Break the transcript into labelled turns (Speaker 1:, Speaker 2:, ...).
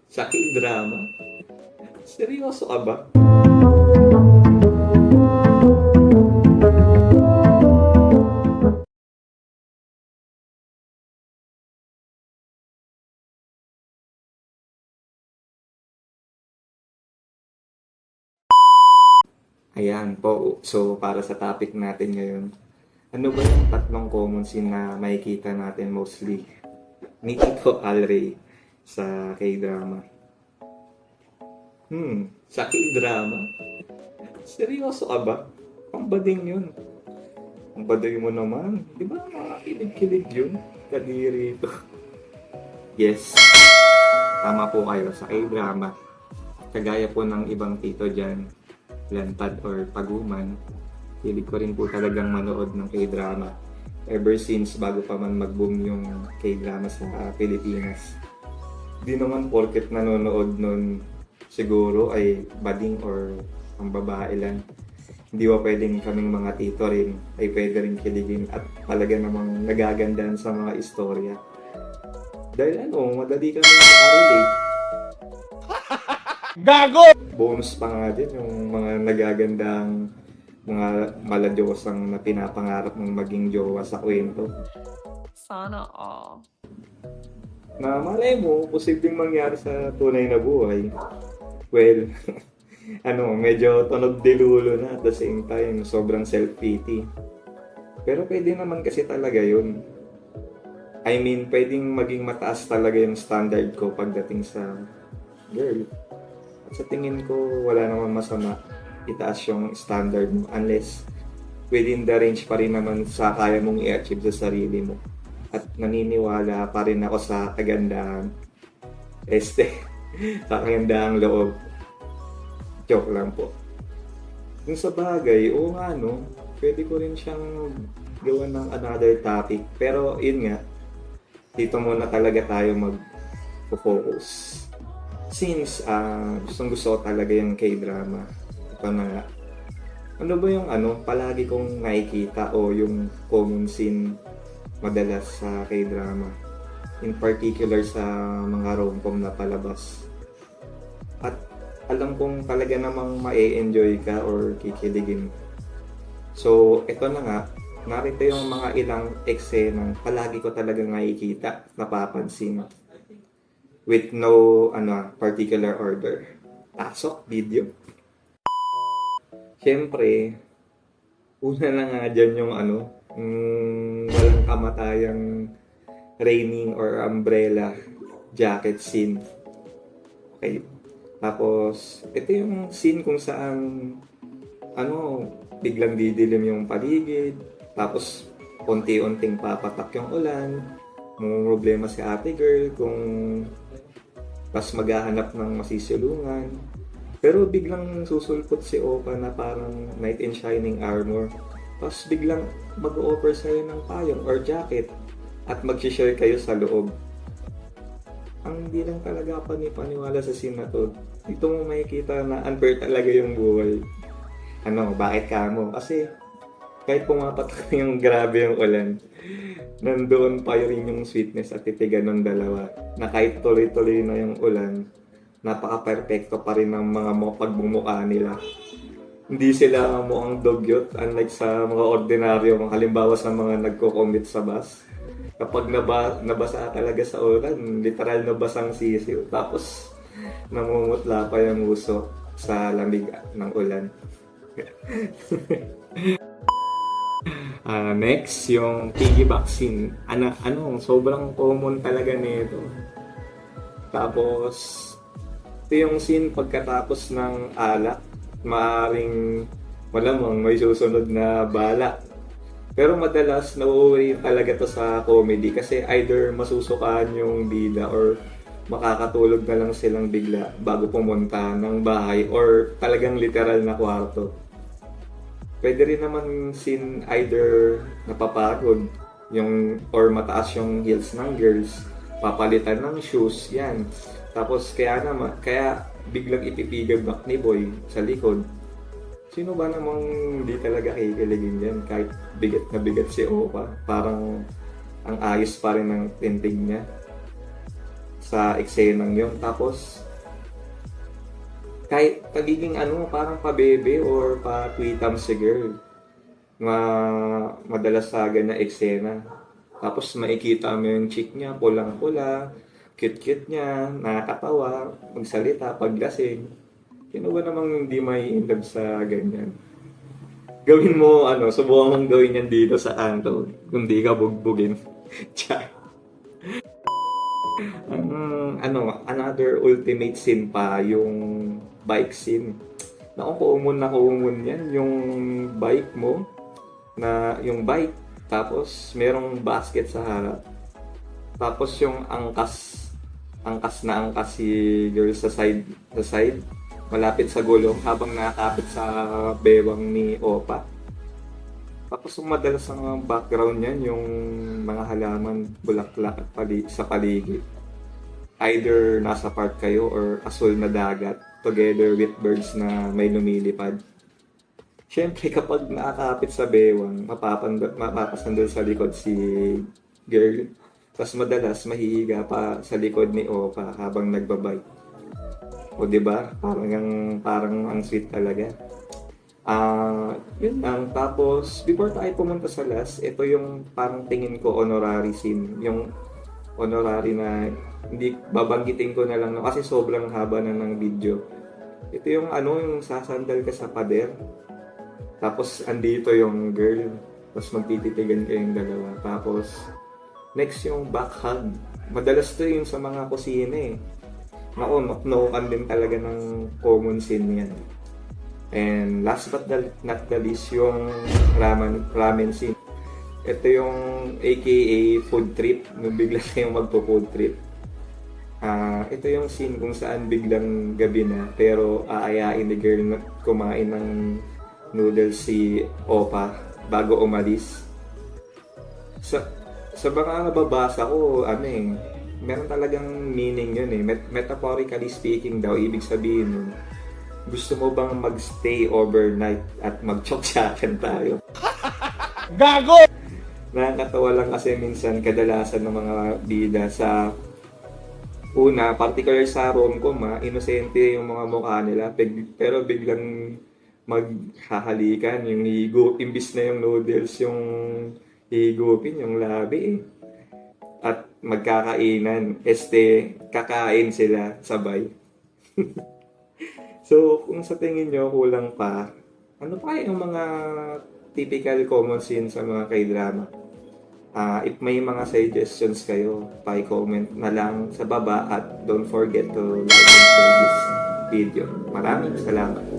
Speaker 1: Sa K-drama? Seryoso ka ba? Ayan po. So, para sa topic natin ngayon, ano ba yung tatlong common scene na makikita natin mostly ni Tito Alray sa K-drama? Sa K-drama? Seryoso ka ba? Ang bading yun. Ang bading mo naman. Di ba makakilig-kilig yun? Kadiri ito. Yes, tama po kayo sa K-drama. Kagaya po ng ibang tito dyan, lantad or paguman, hilig ko rin po talagang manood ng K-drama. Ever since bago pa man mag-boom yung K-drama sa Pilipinas. Di naman porket nanonood nun siguro ay bading or ang babae lang. Hindi ba pwedeng kaming mga tito rin ay pwede rin kiligin at talaga namang nagagandahan sa mga istorya. Dahil madali kami makarelate.
Speaker 2: Gago!
Speaker 1: Bonus pa nga din yung mga nagagandang mga maladiyosang na pinapangarap mong maging jowa sa kwento.
Speaker 3: Sana all.
Speaker 1: Na malay mo, posibleng mangyari sa tunay na buhay. Well, medyo tunog dilulo na at the same time, sobrang self-pity. Pero pwede naman kasi talaga yun. I mean, pwedeng maging mataas talaga yung standard ko pagdating sa girl. At sa tingin ko, wala naman masama itaas yung standard mo unless within the range pa rin naman sa kaya mong i-achieve sa sarili mo. At naniniwala pa rin ako sa kagandahan. Sa kagandahang loob. Joke lang po. Yung sa bagay, oo nga pwede ko rin siyang gawan ng another topic. Pero yun nga, dito muna talaga tayo mag-focus. Since gustong gusto ko talaga yung K-drama. Ito na nga. Ano ba yung palagi kong nakikita o yung common scene madalas sa K-drama? In particular sa mga rom-com na palabas. At alam kong talaga namang ma-enjoy ka or kikiligin. So, ito na nga. Narito yung mga ilang eksenang palagi ko talagang nakikita, napapansin. With no particular order. Pasok, video. Siyempre, una na nga dyan yung walang kamatayang raining or umbrella jacket scene. Okay. Tapos, ito yung scene kung saan biglang didilim yung paligid. Tapos, unti-unting papatak yung ulan. Problema si ate girl kung pas maghahanap ng masisilungan. Pero biglang susulpot si Opa na parang knight in shining armor. Tapos biglang mag-offer sa'yo ng payong or jacket at mag-share kayo sa loob. Ang hindi lang talaga paniwala sa scene na to. Dito mo makikita na unfair talaga yung buhay. Bakit ka mo? Kasi kahit pumapatak yung grabe yung ulan, nandoon pa rin yung sweetness at titigan ng dalawa. Na kahit tuloy-tuloy na yung ulan, napaka-perfecto pa rin ng mga pagbumuka nila. Hindi sila mukhang dugyot, unlike sa mga ordinaryo, halimbawa sa mga nagko-commute sa bus. Kapag nabasa talaga sa ulan, literal nabasang sisiw. Tapos, namumutla pa yung uso sa lamig ng ulan. Next, yung piggyback scene. Sobrang common talaga nito. Tapos, ito yung scene pagkatapos ng alak. Maaring malamang may susunod na bala. Pero madalas nauuwi talaga to sa comedy kasi either masusukaan yung bida or makakatulog na lang silang bigla bago pumunta ng bahay or talagang literal na kwarto. Pwede rin naman scene either napapagod or mataas yung heels ng girls, papalitan ng shoes, yan. Tapos kaya biglang ipipigil back ni boy sa likod. Sino ba namang hindi talaga kikiligin yan kahit bigat na bigat si Opa? Parang ang ayos pa rin ng tintig niya. sa eksenang yun. Tapos, kahit pagiging parang pabebe or pa-tweetam si girl, madalas sa na eksena. Tapos makikita mo yung chick niya, pulang-pula, cute-cute niya, nakakatawa, magsalita, paglasing. Sino ba namang hindi may inlove sa ganyan? Gawin mo, subukan mong gawin yan dito sa kanto. Kung di ka bugbugin. Char. Another ultimate scene pa, yung bike scene. Naku, kuumon yan. Yung bike mo, yung bike, tapos merong basket sa harap. Tapos yung angkas si girl sa side, malapit sa gulong habang nakakapit sa bewang ni Opa. Tapos yung madalas ang background niyan, yung mga halaman, bulaklak at sa paligid. Either nasa park kayo or asul na dagat together with birds na may lumilipad. Siyempre kapag nakakapit sa bewang, mapapasandal sa likod si girl. Tapos madalas mahihiga pa sa likod ni Opa habang nagbabike. O 'di ba? Parang ang sweet talaga. Yun lang. Tapos, before tayo pumunta sa last, ito yung parang tingin ko honorary scene. Yung honorary na hindi babanggitin ko na lang no, kasi sobrang haba na ng video. Ito yung yung sasandal ka sa pader. Tapos, andito yung girl. Tapos, magtititigan kayong dalawa. Tapos, next yung back hug. Madalas to yung sa mga kusina eh. Naku, no-kan din talaga ng common scene yan. And last but not the least, yung ramen scene. Ito yung AKA food trip, nung bigla kayong magpo-food trip. Ito yung scene kung saan biglang gabi na, pero aayain ni girl na kumain ng noodles si Opa bago umalis. Sa mga nababasa ko, meron talagang meaning yun eh. Metaphorically speaking daw, ibig sabihin nun, gusto mo bang magstay overnight at mag-chok-chakan tayo?
Speaker 2: Gago!
Speaker 1: Nakakatawa lang kasi minsan kadalasan ng mga bida sa una, particular sa rom-com inosente yung mga mukha nila, pero biglang maghahalikan, yung imbis na yung noodles, yung higupin, yung labi eh. At magkakainan, kakain sila sabay. So, kung sa tingin nyo kulang pa, ano pa yung mga typical common scene sa mga K-drama? If may mga suggestions kayo, pa-comment na lang sa baba at don't forget to like and share this video. Maraming salamat!